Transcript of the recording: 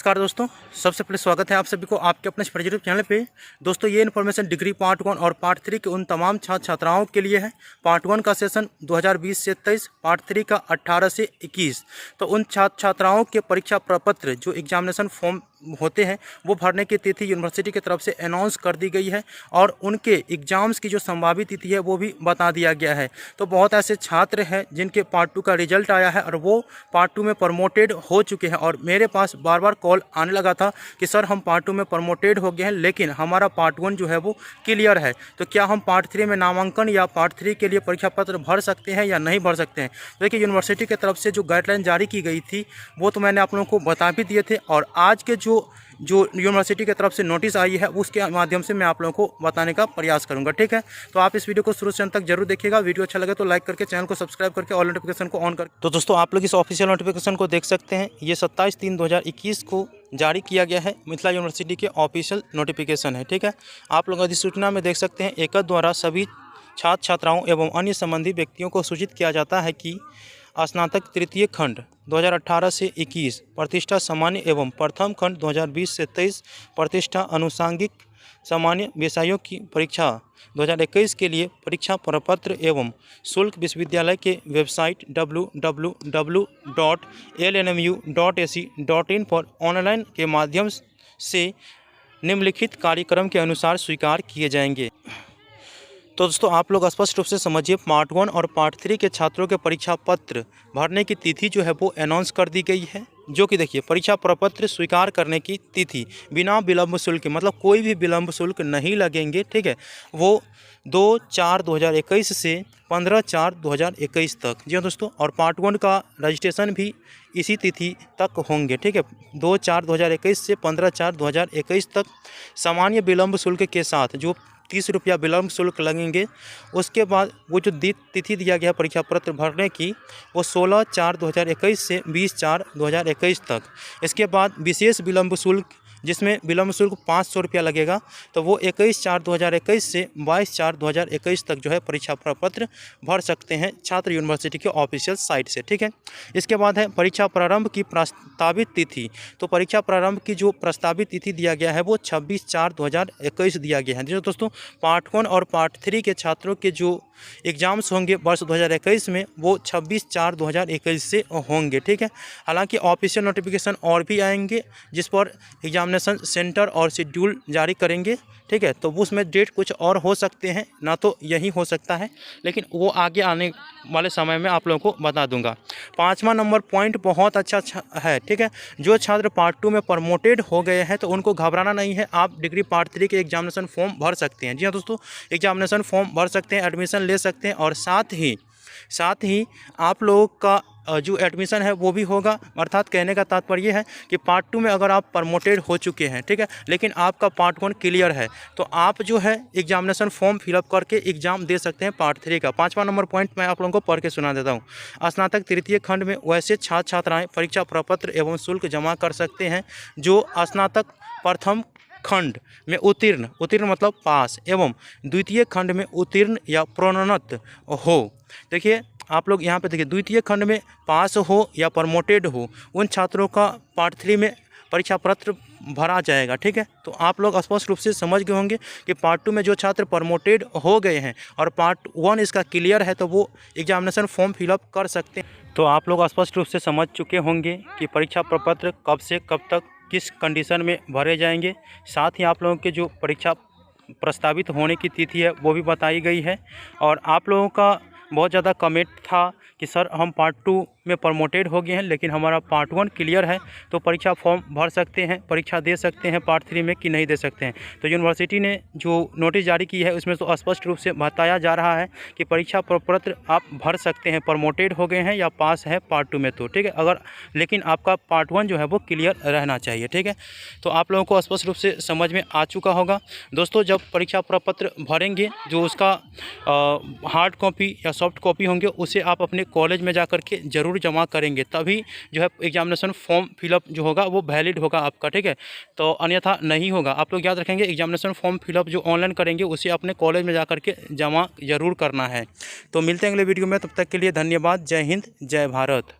नमस्कार दोस्तों, सबसे पहले स्वागत है आप सभी को आपके अपने यूट्यूब चैनल पे। दोस्तों ये इन्फॉर्मेशन डिग्री पार्ट 1 और पार्ट 3 के उन तमाम छात्र छात्राओं के लिए है। पार्ट 1 का सेशन 2020 से 23, पार्ट 3 का 18 से 21। तो उन छात्र छात्राओं के परीक्षा प्रपत्र जो एग्जामिनेशन फॉर्म होते हैं वो भरने की तिथि यूनिवर्सिटी की तरफ से अनाउंस कर दी गई है और उनके एग्ज़ाम्स की जो संभावित तिथि है वो भी बता दिया गया है। तो बहुत ऐसे छात्र हैं जिनके पार्ट 2 का रिजल्ट आया है और वो पार्ट 2 में प्रमोटेड हो चुके हैं और मेरे पास बार बार कॉल आने लगा था कि सर हम पार्ट 2 में प्रमोटेड हो गए हैं लेकिन हमारा पार्ट 1 जो है वो क्लियर है, तो क्या हम पार्ट 3 में नामांकन या पार्ट 3 के लिए परीक्षा पत्र भर सकते हैं या नहीं भर सकते हैं। देखिए यूनिवर्सिटी की तरफ से जो गाइडलाइन जारी की गई थी वो तो मैंने आप लोगों को बता भी दिए थे और आज के जो यूनिवर्सिटी की तरफ से नोटिस आई है उसके माध्यम से मैं आप लोगों को बताने का प्रयास करूंगा। ठीक है, तो आप इस वीडियो को शुरू से अंत तक जरूर देखिएगा। वीडियो अच्छा लगे तो लाइक करके चैनल को सब्सक्राइब करके ऑल नोटिफिकेशन को ऑन कर। तो दोस्तों आप लोग इस ऑफिशियल नोटिफिकेशन को देख सकते हैं, ये 27/3/2021 को जारी किया गया है। मिथिला यूनिवर्सिटी के ऑफिशियल नोटिफिकेशन है। ठीक है, आप लोग अधिसूचना में देख सकते हैं, एकद द्वारा सभी छात्र छात्राओं एवं अन्य संबंधी व्यक्तियों को सूचित किया जाता है कि स्नातक तृतीय खंड 2018 से 21, प्रतिष्ठा सामान्य एवं प्रथम खंड 2020 से 23, प्रतिष्ठा अनुषांगिक सामान्य विषयों की परीक्षा 2021 के लिए परीक्षा प्रपत्र एवं शुल्क विश्वविद्यालय के वेबसाइट www.lnmu.ac.in पर ऑनलाइन के माध्यम से निम्नलिखित कार्यक्रम के अनुसार स्वीकार किए जाएंगे। तो दोस्तों आप लोग स्पष्ट रूप से समझिए, पार्ट 1 और पार्ट 3 के छात्रों के परीक्षा पत्र भरने की तिथि जो है वो अनाउंस कर दी गई है, जो कि देखिए परीक्षा प्रपत्र स्वीकार करने की तिथि बिना विलंब शुल्क, मतलब कोई भी विलंब शुल्क नहीं लगेंगे। ठीक है, वो 2/4/2021 से 15/4/2021 तक। जी हाँ दोस्तों, और पार्ट 1 का रजिस्ट्रेशन भी इसी तिथि तक होंगे। ठीक है, 2/4/2021 से 15/4/2021 तक सामान्य विलंब शुल्क के साथ जो 30 रुपया विलंब शुल्क लगेंगे। उसके बाद वो जो तिथि दिया गया परीक्षा पत्र भरने की वो 16/4/2021 से 20/4/2021 तक। इसके बाद विशेष विलंब शुल्क जिसमें विलंब शुल्क 500 रुपया लगेगा, तो वो 21/4/2021 से 22/4/2021 तक जो है परीक्षा प्रपत्र भर सकते हैं छात्र यूनिवर्सिटी के ऑफिशियल साइट से। ठीक है, इसके बाद है परीक्षा प्रारंभ की प्रस्तावित तिथि। तो परीक्षा प्रारंभ की जो प्रस्तावित तिथि दिया गया है वो 26/4/2021 दिया गया है। जो दोस्तों पार्ट 1 और पार्ट 3 के छात्रों के जो एग्ज़ाम्स होंगे वर्ष 2021 में वो 26/4/2021 से होंगे। ठीक है, हालांकि ऑफिशियल नोटिफिकेशन और भी आएंगे जिस पर एग्जामिनेशन सेंटर और शेड्यूल जारी करेंगे। ठीक है, तो उसमें डेट कुछ और हो सकते हैं, ना तो यही हो सकता है, लेकिन वो आगे आने वाले समय में आप लोगों को बता दूंगा। 5वां नंबर पॉइंट बहुत अच्छा है। ठीक है, जो छात्र पार्ट 2 में प्रमोटेड हो गए हैं तो उनको घबराना नहीं है, आप डिग्री पार्ट 3 के एग्जामिनेशन फॉर्म भर सकते हैं। जी हाँ दोस्तों, एग्जामिनेशन फॉर्म भर सकते हैं, एडमिशन ले सकते हैं और साथ ही आप लोगों का जो एडमिशन है वो भी होगा। अर्थात कहने का तात्पर्य है कि पार्ट 2 में अगर आप प्रमोटेड हो चुके हैं, ठीक है, लेकिन आपका पार्ट 1 क्लियर है, तो आप जो है एग्जामिनेशन फॉर्म फिलअप करके एग्ज़ाम दे सकते हैं पार्ट 3 का। 5वां नंबर पॉइंट मैं आप लोगों को पढ़ के सुना देता हूँ। स्नातक तृतीय खंड में वैसे छात्र छात्राएँ परीक्षा प्रपत्र एवं शुल्क जमा कर सकते हैं जो स्नातक प्रथम खंड में उत्तीर्ण मतलब पास एवं द्वितीय खंड में उत्तीर्ण या प्रोन्नत हो। देखिए आप लोग यहाँ पे देखिए, द्वितीय खंड में पास हो या प्रमोटेड हो, उन छात्रों का पार्ट 3 में परीक्षा पत्र भरा जाएगा। ठीक है, तो आप लोग स्पष्ट रूप से समझ गए होंगे कि पार्ट 2 में जो छात्र प्रमोटेड हो गए हैं और पार्ट 1 इसका क्लियर है तो वो एग्जामिनेशन फॉर्म फिलअप कर सकते हैं। तो आप लोग स्पष्ट रूप से समझ चुके होंगे कि परीक्षा प्रपत्र कब से कब तक किस कंडीशन में भरे जाएंगे। साथ ही आप लोगों के जो परीक्षा प्रस्तावित होने की तिथि है वो भी बताई गई है। और आप लोगों का बहुत ज़्यादा कमेंट था कि सर हम पार्ट 2 में प्रमोटेड हो गए हैं लेकिन हमारा पार्ट 1 क्लियर है, तो परीक्षा फॉर्म भर सकते हैं, परीक्षा दे सकते हैं पार्ट 3 में कि नहीं दे सकते हैं। तो यूनिवर्सिटी ने जो नोटिस जारी की है उसमें तो स्पष्ट रूप से बताया जा रहा है कि परीक्षा प्रपत्र आप भर सकते हैं, प्रमोटेड हो गए हैं या पास है पार्ट 2 में, तो ठीक है, अगर लेकिन आपका पार्ट 1 जो है वो क्लियर रहना चाहिए। ठीक है, तो आप लोगों को स्पष्ट रूप से समझ में आ चुका होगा। दोस्तों जब परीक्षा प्रपत्र भरेंगे जो उसका हार्ड कॉपी या सॉफ्ट कॉपी होंगे उसे आप अपने कॉलेज में जा कर के ज़रूर जमा करेंगे, तभी जो है एग्जामिनेशन फॉर्म फिलअप जो होगा वो वैलिड होगा आपका। ठीक है, तो अन्यथा नहीं होगा। आप लोग याद रखेंगे, एग्जामिनेशन फॉर्म फिलअप जो ऑनलाइन करेंगे उसे अपने कॉलेज में जा कर के जमा ज़रूर करना है। तो मिलते हैं अगले वीडियो में, तब तक के लिए धन्यवाद। जय हिंद, जय भारत।